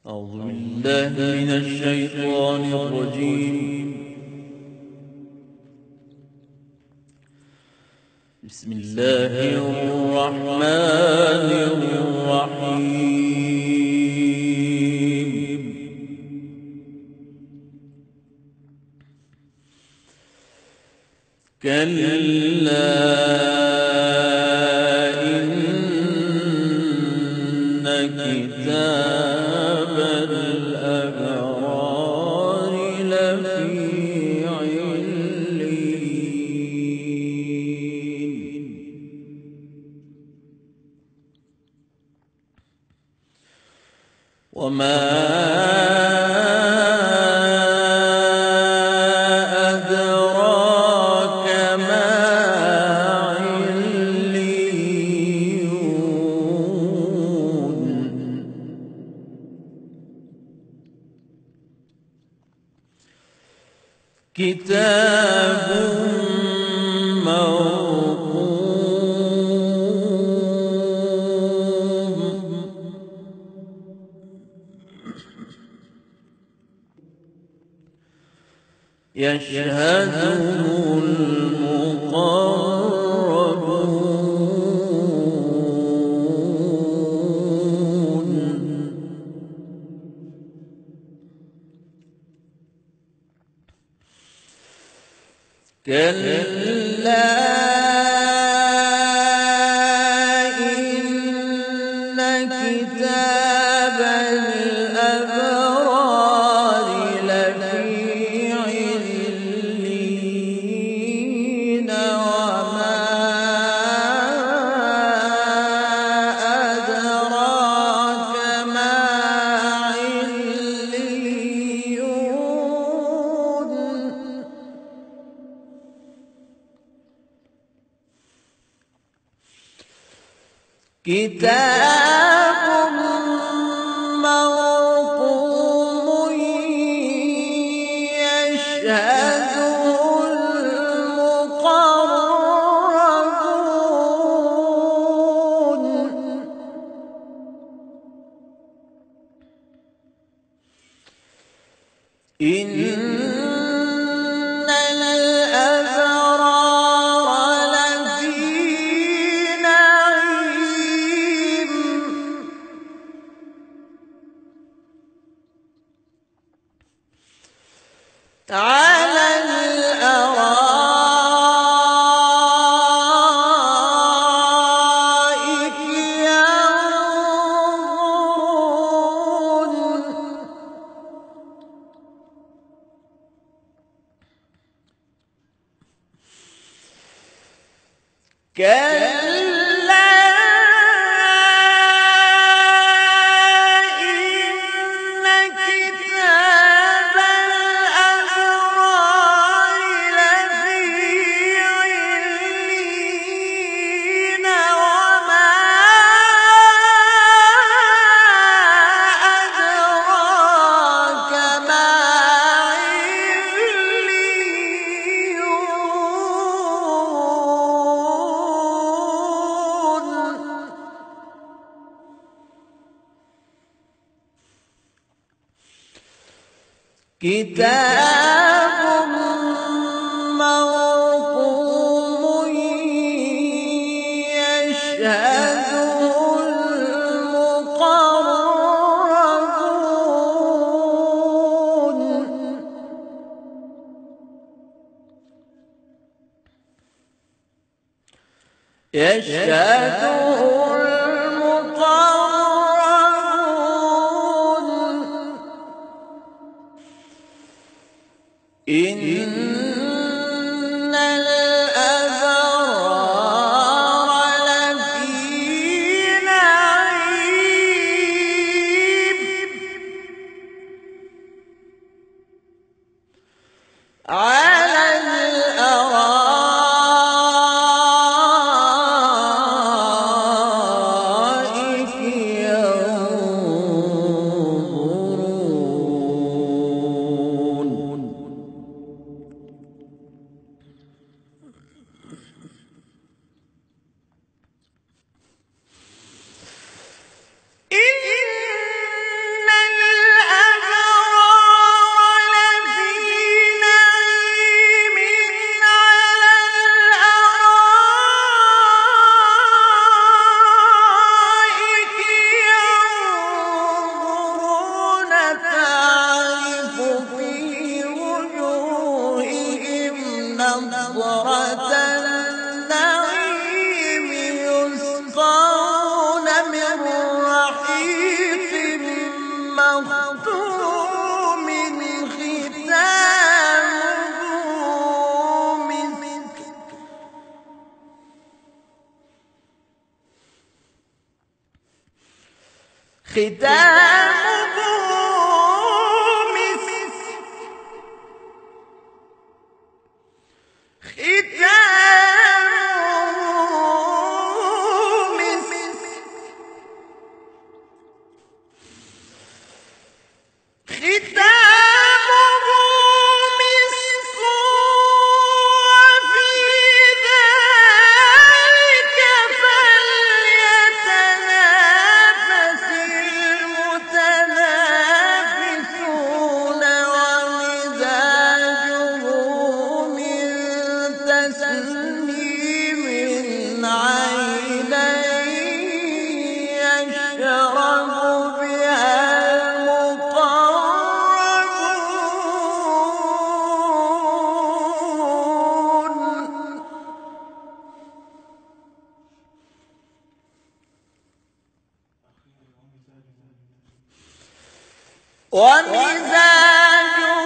أعوذ بالله من الشيطان الرجيم. بسم الله الرحمن الرحيم. كلا إن كتاب الأبرار لفي عليين. وما أدراك ما عليون. كتاب مرقوم يشهده المقربون. كلا إن كتاب الأبرار لفي عليين. وما أدراك ما عليون. كتاب مرقوم يشهده المقربون. إن الأبرار لفي نعيم. على الأرائك ينظرون. كلا إن كتاب الأبرار لفي عليين. وما أدراك ما عليون. كتاب مرقوم يشهده المقربون. يشهده المقربون. إن الأبرار لفي نعيم. على الأرائك ينظرون. ختامه مسك تسنيم عينا يشرب بها المقربون ومزاجه